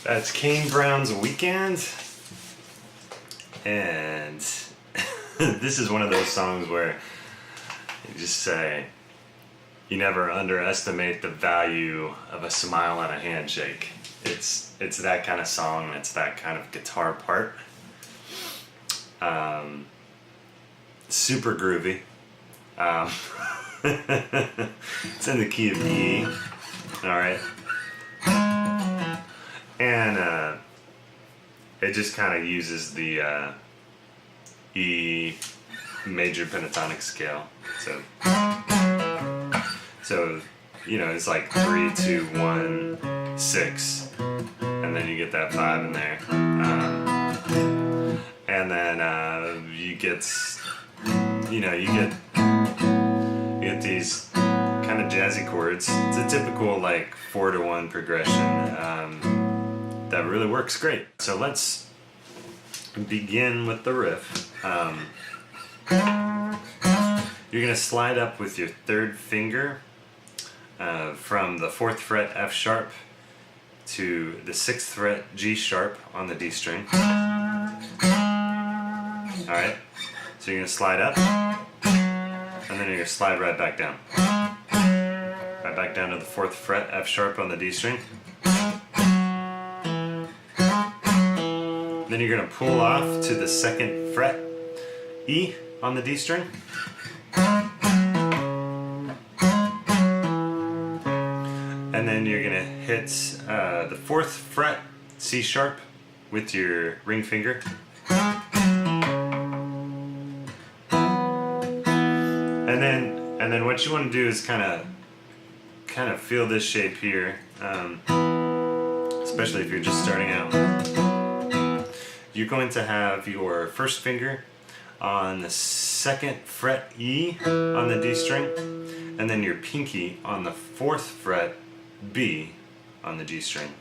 That's Kane Brown's Weekend, and this is one of those songs where you just say you never underestimate the value of a smile and a handshake. It's that kind of song, it's that kind of guitar part. Super groovy. It's in the key of E. Alright. And it just kind of uses the E major pentatonic scale. So you know, it's like 3, 2, 1, 6, and then you get that 5 in there. And then you get these kind of jazzy chords. It's a typical like 4-to-1 progression that really works great. So let's begin with the riff. You're gonna slide up with your 3rd finger from the 4th fret F sharp to the 6th fret G sharp on the D string. Alright, so you're gonna slide up, and then you're gonna slide right back down. Right back down to the 4th fret F sharp on the D string. Then you're gonna pull off to the 2nd fret E on the D string. And then you're gonna hit the 4th fret C sharp with your ring finger. And then what you want to do is kind of feel this shape here, especially if you're just starting out. You're going to have your 1st finger on the 2nd fret E on the D string, and then your pinky on the 4th fret B on the G string.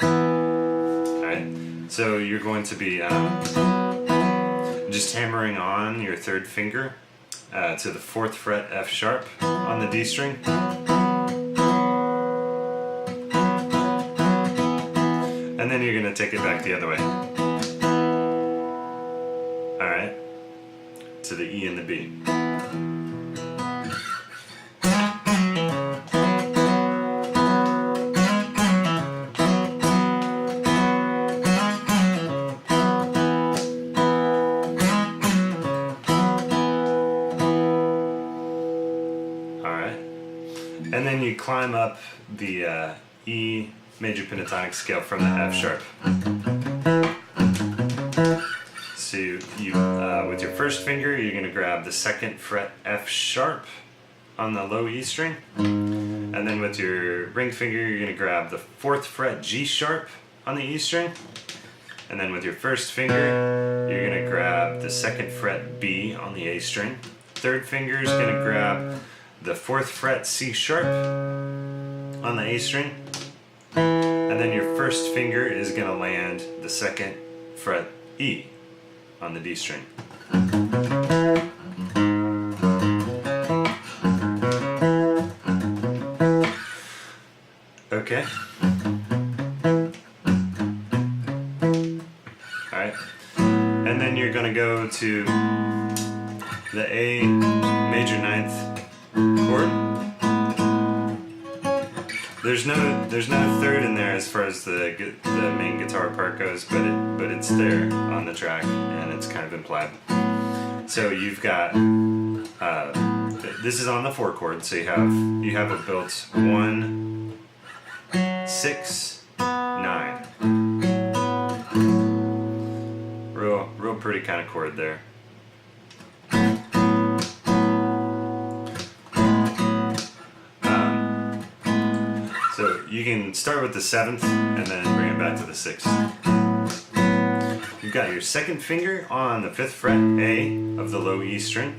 Alright, so you're going to be just hammering on your 3rd finger to the 4th fret F sharp on the D string. And then you're going to take it back the other way. Alright, to the E and the B. And then you climb up the E major pentatonic scale from the F sharp. So you with your 1st finger, you're going to grab the 2nd fret F sharp on the low E string. And then with your ring finger, you're going to grab the 4th fret G sharp on the E string. And then with your 1st finger, you're going to grab the 2nd fret B on the A string. 3rd finger is going to grab the 4th fret C sharp on the A string, and then your 1st finger is going to land the 2nd fret E on the D string. Okay. Alright. And then you're going to go to the A major 9th chord. There's no 3rd in there as far as the main guitar part goes, but it's there on the track, and it's kind of implied. So you've got this is on the 4 chord, so you have it built 1, 6, 9. Real pretty kind of chord there. So you can start with the 7th and then bring it back to the 6th. You've got your 2nd finger on the 5th fret A of the low E string.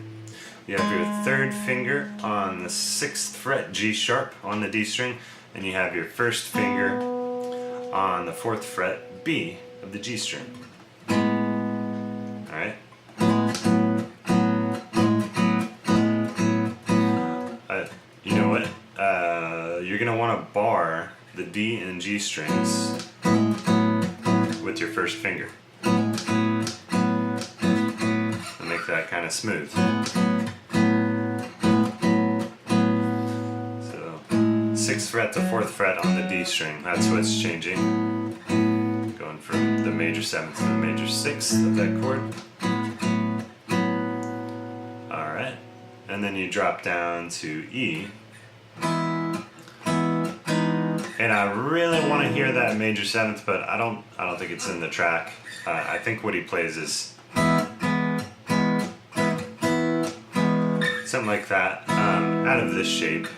You have your 3rd finger on the 6th fret G sharp on the D string, and you have your 1st finger on the 4th fret B of the G string. Alright? You're going to want to bar the D and G strings with your first finger. And make that kind of smooth. So 6th fret to 4th fret on the D string, that's what's changing. Going from the major 7th to the major 6th of that chord. Alright, and then you drop down to E. And I really want to hear that major 7th, but I don't think it's in the track. I think what he plays is something like that, out of this shape.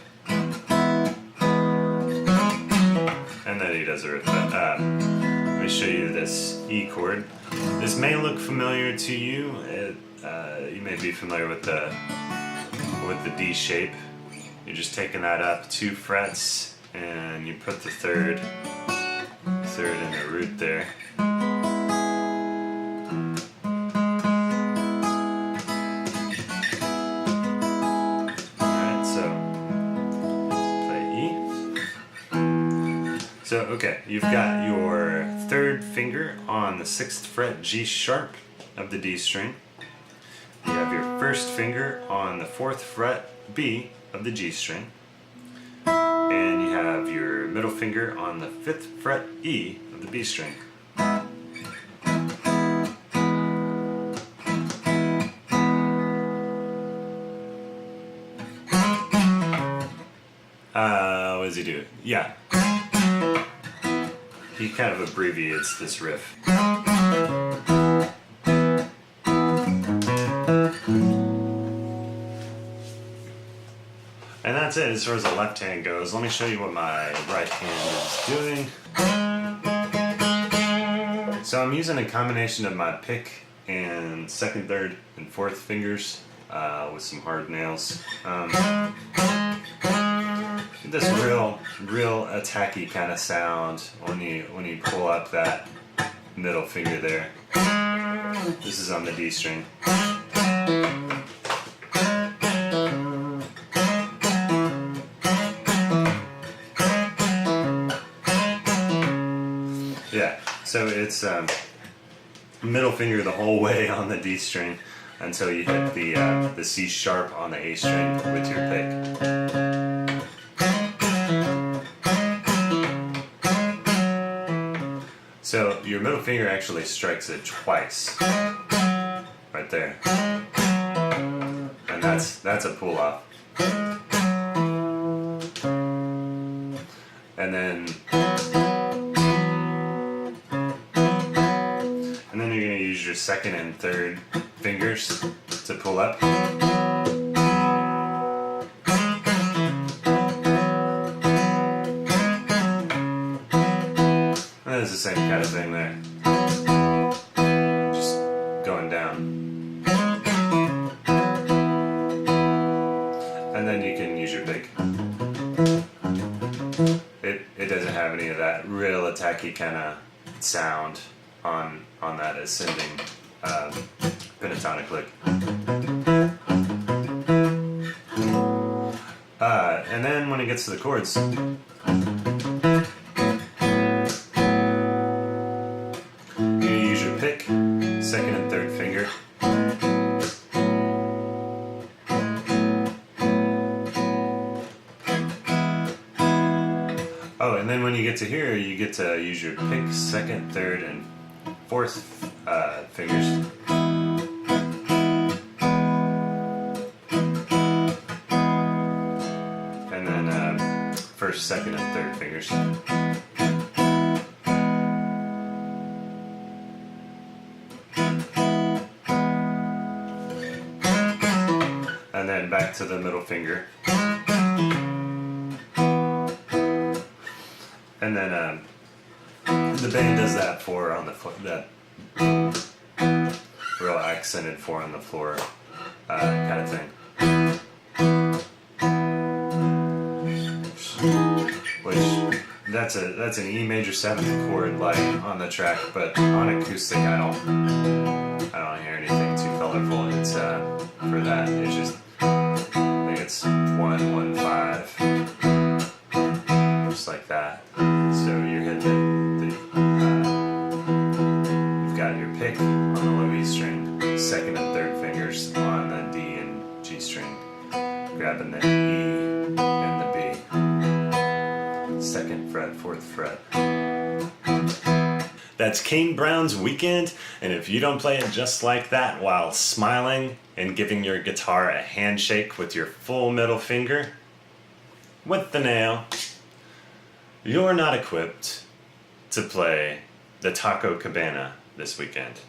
And then he does a riff. Let me show you this E chord. This may look familiar to you. You may be familiar with the D shape. You're just taking that up 2 frets. And you put the third in the root there. Alright, so play E. So, okay, you've got your 3rd finger on the 6th fret G sharp of the D string. You have your 1st finger on the 4th fret B of the G string. And you have your middle finger on the 5th fret E of the B string. What does he do? Yeah. He kind of abbreviates this riff. And that's it as far as the left hand goes. Let me show you what my right hand is doing. So I'm using a combination of my pick and 2nd, 3rd, and 4th fingers with some hard nails. This real attacky kind of sound when you pull up that middle finger there. This is on the D string. Yeah, so it's middle finger the whole way on the D string until you hit the C sharp on the A string with your pick. So your middle finger actually strikes it twice, right there, and that's a pull off. And then you're going to use your 2nd and 3rd fingers to pull up. And it's the same kind of thing there. Just going down. And then you can use your pick. It doesn't have any of that real attacky kind of sound on that ascending pentatonic lick. And then when it gets to the chords, you use your pick, 2nd and 3rd finger. Oh, and then when you get to here, you get to use your pick, 2nd, 3rd, and 4th fingers. And then 1st, 2nd, and 3rd fingers. And then back to the middle finger. And then the band does that 4 on the foot, that real accented 4 on the floor kind of thing. Which that's an E major 7th chord like on the track, but on acoustic I don't hear anything too colorful. It's for that it's just I think it's 1, 1, 5, just like that. So you're hitting the grabbing the E and the B. 2nd fret, 4th fret. That's Kane Brown's Weekend, and if you don't play it just like that while smiling and giving your guitar a handshake with your full middle finger, with the nail, you're not equipped to play the Taco Cabana this weekend.